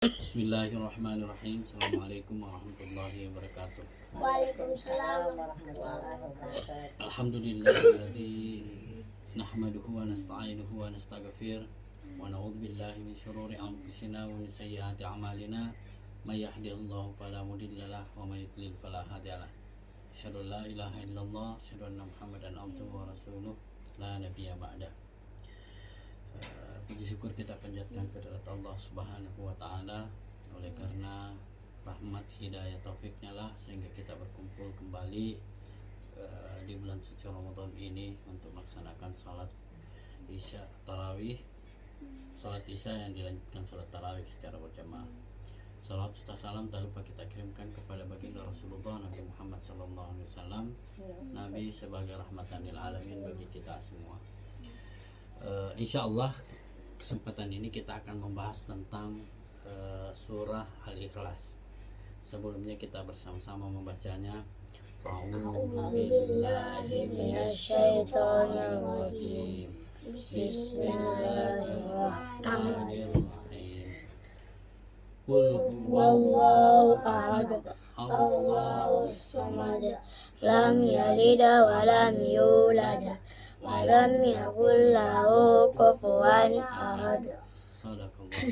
Bismillahirrahmanirrahim. Assalamualaikum warahmatullahi wabarakatuh. Waalaikumsalam warahmatullahi wabarakatuh. Alhamdulillahilladzi nahmaduhu wa nasta'inuhu wa nastaghfir wa na'udzu billahi min syururi anfusina wa min sayyiati a'malina may yahdihillahu fala mudhillalah wa may yudlil fala hadiyalah. Asyhadu an la ilaha illallah, asyhadu anna Muhammadan abduhu wa rasuluh, la nabiyya ba'dah. Puji syukur kita panjatkan kehadirat Allah Subhanahu wa taala, oleh karena rahmat hidayah taufiknya lah sehingga kita berkumpul kembali di bulan suci Ramadan ini untuk melaksanakan salat isya tarawih, salat isya yang dilanjutkan salat tarawih secara berjamaah. Salawat serta salam tak lupa kita kirimkan kepada baginda Rasulullah Nabi Muhammad SAW, Nabi sebagai rahmatan lil alamin bagi kita semua. Insya Allah kesempatan ini kita akan membahas tentang surah Al-Ikhlas. Sebelumnya kita bersama-sama membacanya. A'udzubillahi minasyaitonirrajim. Bismillahirrahmanirrahim. Qul Huwallahu ahad, Allahus samad, lam yalid wa lam yulad, wa lam yakul lahu kufuwan ahad. Sadaqallah.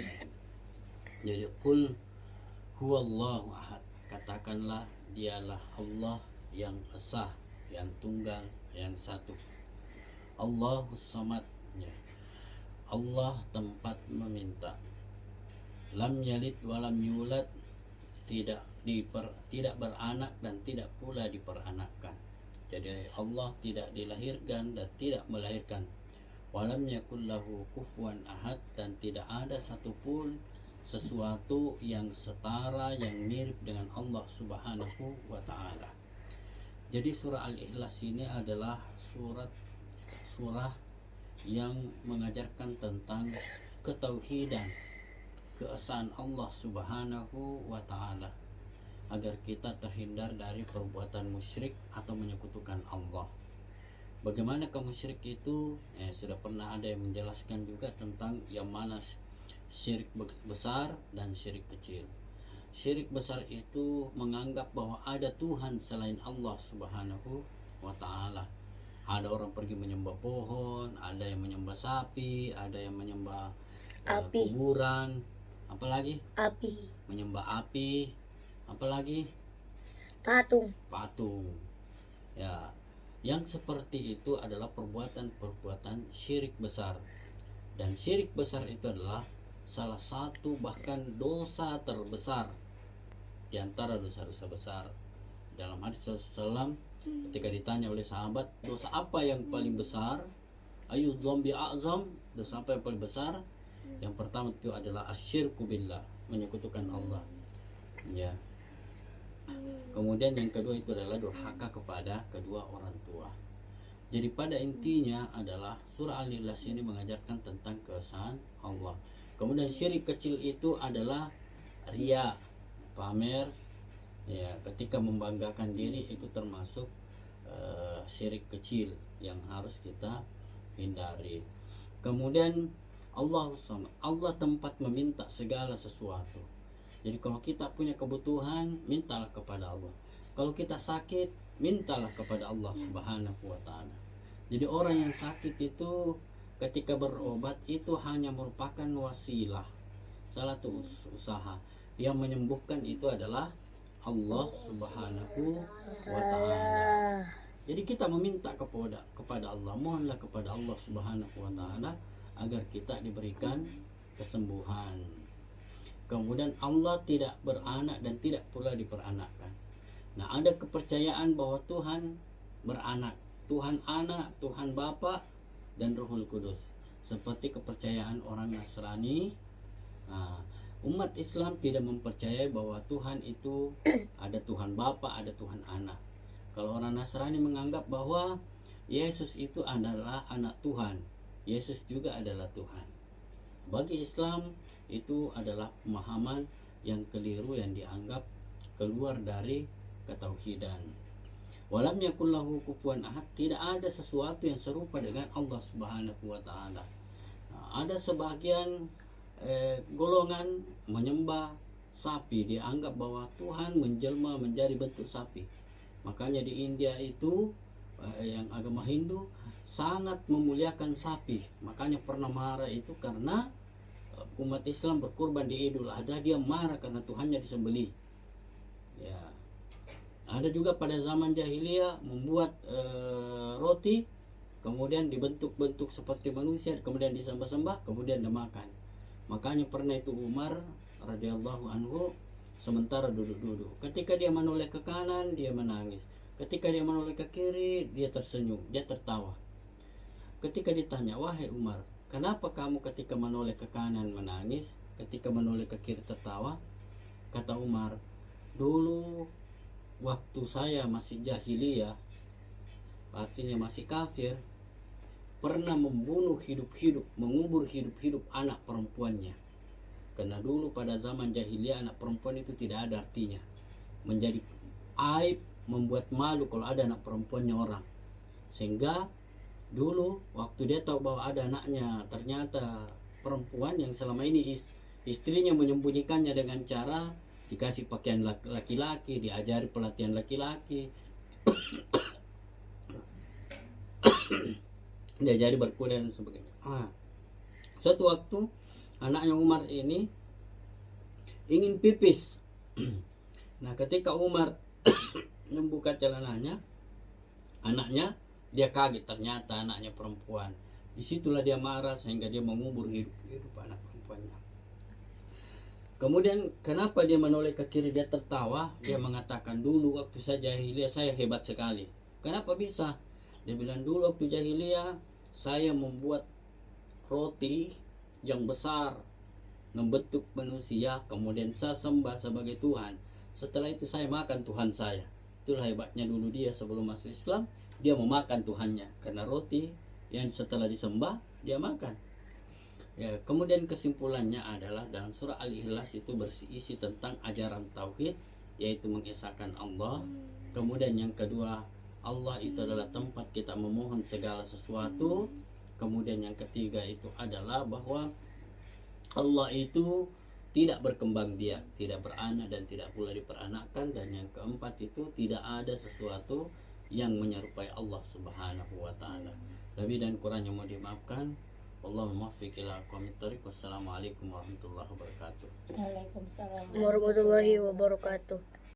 Jadi qul huwallahu ahad, katakanlah dialah Allah yang esa, yang tunggal, yang satu. Allahus samad, ya. Allah tempat meminta. Lam yalid wa lam yulad, tidak beranak dan tidak pula diperanakkan. Jadi Allah tidak dilahirkan dan tidak melahirkan. Walam yakul lahu kufuwan ahad, dan tidak ada satupun sesuatu yang setara, yang mirip dengan Allah Subhanahu wa taala. Jadi surah Al-Ikhlas ini adalah surah yang mengajarkan tentang ketauhidan, keesaan Allah Subhanahu wa taala, agar kita terhindar dari perbuatan musyrik atau menyekutukan Allah. Bagaimana kemusyrik itu? Sudah pernah ada yang menjelaskan juga tentang yang mana syirik besar dan syirik kecil. Syirik besar itu menganggap bahwa ada Tuhan selain Allah Subhanahu wa taala. Ada orang pergi menyembah pohon, ada yang menyembah sapi, ada yang menyembah kuburan, apalagi Api, menyembah api, apalagi patung. Ya, yang seperti itu adalah perbuatan syirik besar. Dan syirik besar itu adalah salah satu bahkan dosa terbesar di antara dosa-dosa besar. Dalam hadis Rasulullah ketika ditanya oleh sahabat, dosa apa yang paling besar? Ayu dzambi a'zam, dosa apa yang paling besar? Yang pertama itu adalah asyirku billah, menyekutukan Allah. Ya. Kemudian yang kedua itu adalah durhaka kepada kedua orang tua. Jadi pada intinya adalah surah Al-Ikhlas ini mengajarkan tentang keesaan Allah. Kemudian syirik kecil itu adalah riya, pamer. Ya, ketika membanggakan diri itu termasuk syirik kecil yang harus kita hindari. Kemudian Allah tempat meminta segala sesuatu. Jadi kalau kita punya kebutuhan, mintalah kepada Allah. Kalau kita sakit, mintalah kepada Allah Subhanahu wa taala. Jadi orang yang sakit itu ketika berobat itu hanya merupakan wasilah, salah satu usaha. Yang menyembuhkan itu adalah Allah Subhanahu wa taala. Jadi kita meminta kepada Allah, mohonlah kepada Allah Subhanahu wa taala agar kita diberikan kesembuhan. Kemudian Allah tidak beranak dan tidak pula diperanakkan. Nah, ada kepercayaan bahwa Tuhan beranak, Tuhan anak, Tuhan Bapa dan Ruhul Kudus. Seperti kepercayaan orang Nasrani. Nah, umat Islam tidak mempercayai bahwa Tuhan itu ada Tuhan Bapa, ada Tuhan anak. Kalau orang Nasrani menganggap bahwa Yesus itu adalah anak Tuhan, Yesus juga adalah Tuhan. Bagi Islam itu adalah pemahaman yang keliru, yang dianggap keluar dari ketauhidan. Walam yakul lahu kufuwan ahad, tidak ada sesuatu yang serupa dengan Allah Subhanahu wa taala. Ada sebagian golongan menyembah sapi, dianggap bahwa Tuhan menjelma menjadi bentuk sapi. Makanya di India itu yang agama Hindu sangat memuliakan sapi. Makanya pernah marah itu karena umat Islam berkurban di Idul Adha, dia marah karena Tuhannya disembelih. Ya. Ada juga pada zaman jahiliyah membuat roti, kemudian dibentuk-bentuk seperti manusia, kemudian disembah-sembah, kemudian dimakan. Makanya pernah itu Umar radhiyallahu anhu sementara duduk-duduk, ketika dia menoleh ke kanan dia menangis, ketika dia menoleh ke kiri dia tersenyum, dia tertawa. Ketika ditanya, wahai Umar, kenapa kamu ketika menoleh ke kanan menangis, ketika menoleh ke kiri tertawa? Kata Umar, dulu waktu saya masih jahiliyah, artinya masih kafir, pernah membunuh hidup-hidup, mengubur hidup-hidup anak perempuannya. Karena dulu pada zaman jahiliyah anak perempuan itu tidak ada artinya, menjadi aib, membuat malu kalau ada anak perempuannya orang. Sehingga dulu waktu dia tahu bahwa ada anaknya ternyata perempuan yang selama ini istrinya menyembunyikannya dengan cara dikasih pakaian laki-laki, diajari pelatihan laki-laki, diajari berkuda dan sebagainya. Suatu waktu anaknya Umar ini ingin pipis. Nah, ketika Umar membuka celananya, anaknya, dia kaget ternyata anaknya perempuan. Disitulah dia marah sehingga dia mengubur hidup anak perempuannya. Kemudian kenapa dia menoleh ke kiri, dia tertawa, dia mengatakan dulu waktu saya jahiliyah saya hebat sekali. Kenapa bisa? Dia bilang dulu waktu jahiliyah saya membuat roti yang besar, membentuk manusia, kemudian saya sembah sebagai Tuhan. Setelah itu saya makan Tuhan saya. Itulah hebatnya dulu dia sebelum masuk Islam, dia memakan Tuhannya karena roti yang setelah disembah dia makan. Ya, kemudian kesimpulannya adalah dalam surah Al-Ikhlas itu berisi tentang ajaran tauhid, yaitu mengesahkan Allah. Kemudian yang kedua, Allah itu adalah tempat kita memohon segala sesuatu. Kemudian yang ketiga itu adalah bahwa Allah itu tidak berkembang biak, tidak beranak dan tidak pula diperanakkan. Dan yang keempat itu tidak ada sesuatu yang menyerupai Allah Subhanahu wa taala. Lebih dan kurangnya mau dimaafkan. Allahumma muwaffiq ila aqwamit thoriq. Wassalamualaikum warahmatullahi wabarakatuh. Waalaikumsalam warahmatullahi wabarakatuh.